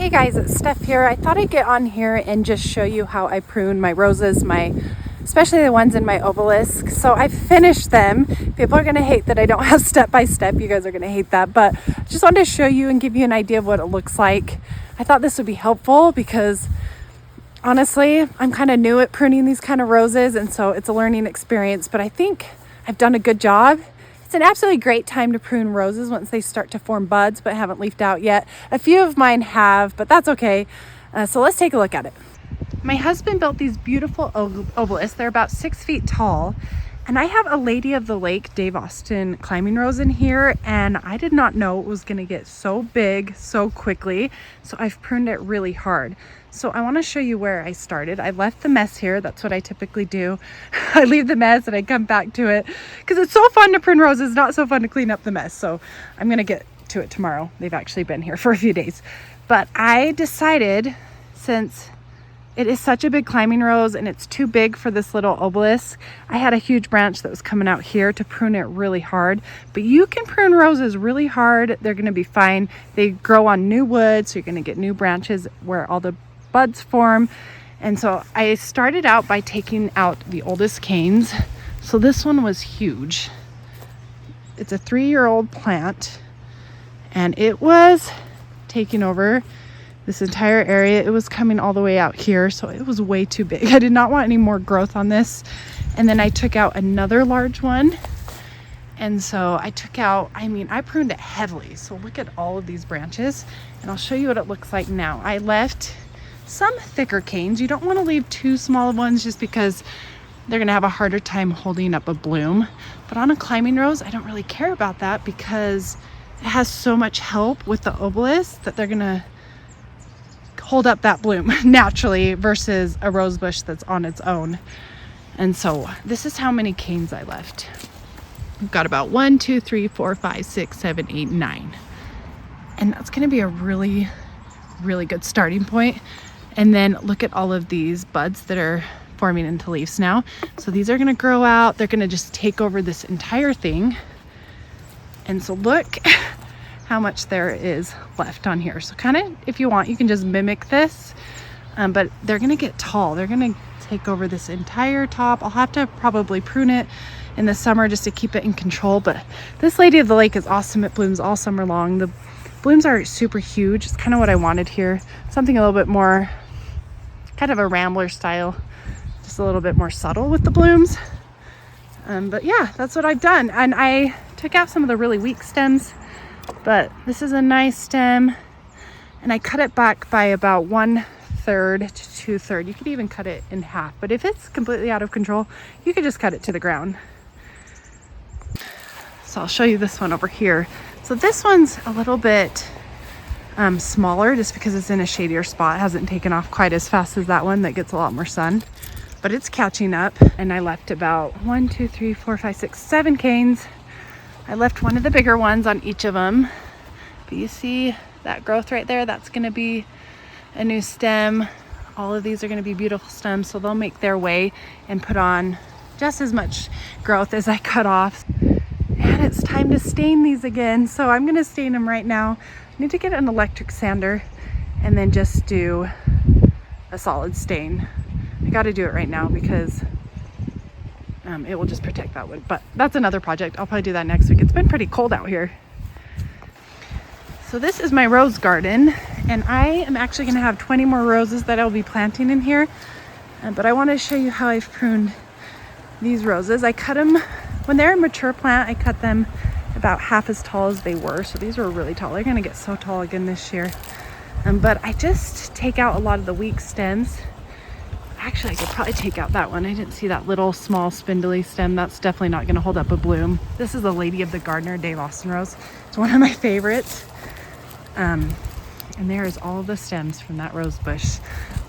Hey guys, it's Steph here. I thought I'd get on here and just show you how I prune my roses, especially the ones in my Obelisk. So I finished them. People are gonna hate that I don't have step by step. You guys are gonna hate that, but I just wanted to show you and give you an idea of what it looks like. I thought this would be helpful because honestly, I'm kind of new at pruning these kind of roses, and so it's a learning experience, but I think I've done a good job. It's an absolutely great time to prune roses once they start to form buds, but haven't leafed out yet. A few of mine have, but that's okay. So let's take a look at it. My husband built these beautiful obelisks. They're about 6 feet tall. And I have a Lady of the Lake Dave Austin climbing rose in here, and I did not know it was gonna get so big so quickly. So I've pruned it really hard. So I wanna show you where I started. I left the mess here. That's what I typically do. I leave the mess and I come back to it because it's so fun to prune roses, not so fun to clean up the mess. So I'm gonna get to it tomorrow. They've actually been here for a few days. But I decided, since it is such a big climbing rose and it's too big for this little obelisk, I had a huge branch that was coming out here to prune it really hard. But you can prune roses really hard. They're gonna be fine. They grow on new wood, so you're gonna get new branches where all the buds form. And so I started out by taking out the oldest canes. So this one was huge. It's a 3-year-old plant, and it was taking over this entire area. It was coming all the way out here, so it was way too big. I did not want any more growth on this. And then I took out another large one. And so I took out, I pruned it heavily. So look at all of these branches, and I'll show you what it looks like now. I left some thicker canes. You don't want to leave too small ones just because they're gonna have a harder time holding up a bloom. But on a climbing rose, I don't really care about that because it has so much help with the obelisk that they're gonna hold up that bloom naturally versus a rose bush that's on its own. And so this is how many canes I left. I've got about 1, 2, 3, 4, 5, 6, 7, 8, 9. And that's gonna be a really, really good starting point. And then look at all of these buds that are forming into leaves now. So these are gonna grow out. They're gonna just take over this entire thing. And so look how much there is left on here. So kind of, if you want, you can just mimic this, but they're gonna get tall. They're gonna take over this entire top. I'll have to probably prune it in the summer just to keep it in control, but this Lady of the Lake is awesome. It blooms all summer long. The blooms are super huge. It's kind of what I wanted here. Something a little bit more, kind of a rambler style, just a little bit more subtle with the blooms. But yeah, that's what I've done. And I took out some of the really weak stems, but this is a nice stem, and I cut it back by about 1/3 to 2/3. You could even cut it in half, but if it's completely out of control, you could just cut it to the ground. So I'll show you this one over here. So this one's a little bit smaller just because it's in a shadier spot. It hasn't taken off quite as fast as that one that gets a lot more sun, but it's catching up. And I left about 1, 2, 3, 4, 5, 6, 7 canes. I left one of the bigger ones on each of them, but you see that growth right there? That's gonna be a new stem. All of these are gonna be beautiful stems, so they'll make their way and put on just as much growth as I cut off. And it's time to stain these again, so I'm gonna stain them right now. I need to get an electric sander and then just do a solid stain. I gotta do it right now because it will just protect that wood, but that's another project. I'll probably do that next week. It's been pretty cold out here. So this is my rose garden, and I am actually gonna have 20 more roses that I'll be planting in here. But I wanna show you how I've pruned these roses. I cut them, when they're a mature plant, I cut them about half as tall as they were. So these were really tall. They're gonna get so tall again this year. But I just take out a lot of the weak stems. Actually, I could probably take out that one. I didn't see that little small spindly stem. That's definitely not gonna hold up a bloom. This is the Lady of the Gardener Dave Austin rose. It's one of my favorites. And there's all the stems from that rose bush.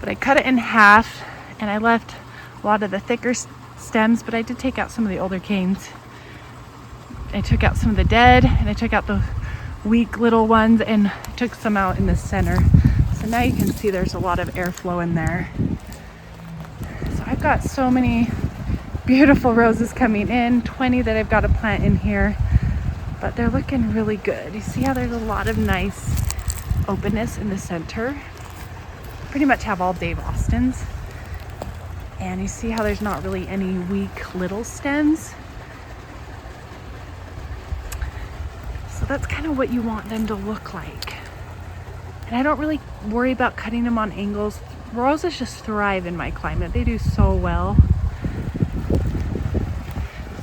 But I cut it in half, and I left a lot of the thicker stems, but I did take out some of the older canes. I took out some of the dead, and I took out the weak little ones, and I took some out in the center. So now you can see there's a lot of airflow in there. So I've got so many beautiful roses coming in, 20 that I've got to plant in here, but they're looking really good. You see how there's a lot of nice openness in the center. Pretty much have all Dave Austins. And you see how there's not really any weak little stems. So that's kind of what you want them to look like. And I don't really worry about cutting them on angles. Roses just thrive in my climate. They do so well.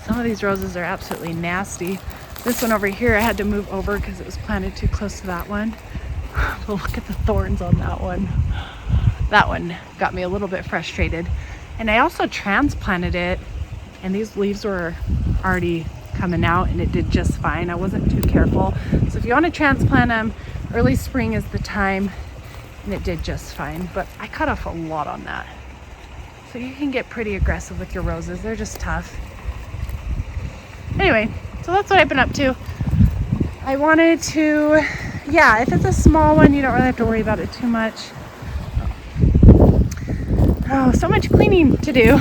Some of these roses are absolutely nasty. This one over here I had to move over because it was planted too close to that one. But look at the thorns on that one. That one got me a little bit frustrated. And I also transplanted it, and these leaves were already coming out, and it did just fine. I wasn't too careful. So if you want to transplant them, early spring is the time, and it did just fine. But I cut off a lot on that. So you can get pretty aggressive with your roses. They're just tough. Anyway, so that's what I've been up to. I wanted to, yeah, if it's a small one, you don't really have to worry about it too much. Oh, so much cleaning to do.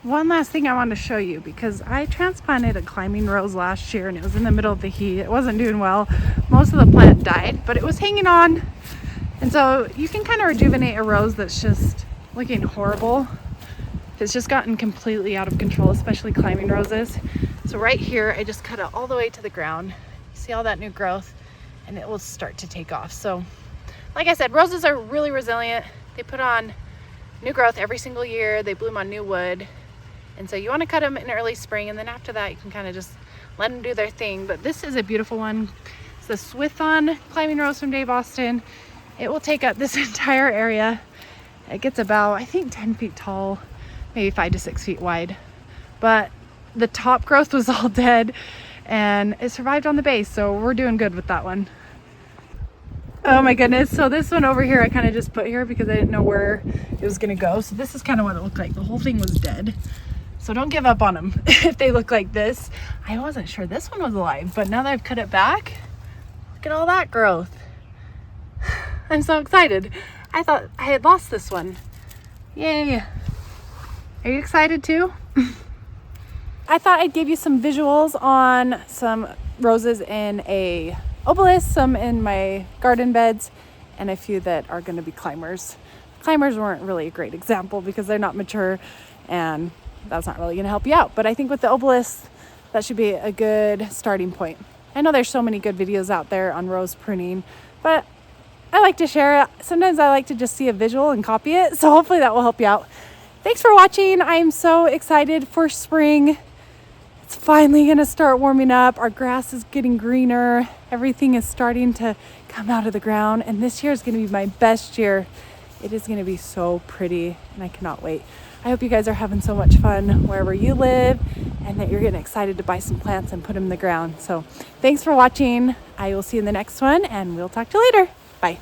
One last thing I wanted to show you, because I transplanted a climbing rose last year and it was in the middle of the heat. It wasn't doing well. Most of the plant died, but it was hanging on. And so you can kind of rejuvenate a rose that's just looking horrible. It's just gotten completely out of control, especially climbing roses. So right here, I just cut it all the way to the ground. See all that new growth, and it will start to take off. So like I said, roses are really resilient. They put on new growth every single year. They bloom on new wood. And so you want to cut them in early spring, and then after that you can kind of just let them do their thing. But this is a beautiful one. It's the Swithon climbing rose from Dave Austin. It will take up this entire area. It gets about, I think, 10 feet tall, maybe 5 to 6 feet wide. But the top growth was all dead, and it survived on the base, so we're doing good with that one. Oh my goodness, so this one over here I kind of just put here because I didn't know where it was gonna go. So this is kind of what it looked like. The whole thing was dead. So don't give up on them if they look like this. I wasn't sure this one was alive, but now that I've cut it back, look at all that growth. I'm so excited. I thought I had lost this one. Yay. Are you excited too? I thought I'd give you some visuals on some roses in a Obelisk, some in my garden beds, and a few that are going to be climbers. Climbers weren't really a great example because they're not mature, and that's not really going to help you out. But I think with the Obelisk, that should be a good starting point. I know there's so many good videos out there on rose pruning, but I like to share it. Sometimes I like to just see a visual and copy it, so hopefully that will help you out. Thanks for watching. I am so excited for spring. It's finally going to start warming up. Our grass is getting greener. Everything is starting to come out of the ground. And this year is going to be my best year. It is going to be so pretty, and I cannot wait. I hope you guys are having so much fun wherever you live, and that you're getting excited to buy some plants and put them in the ground. So thanks for watching. I will see you in the next one, and we'll talk to you later. Bye.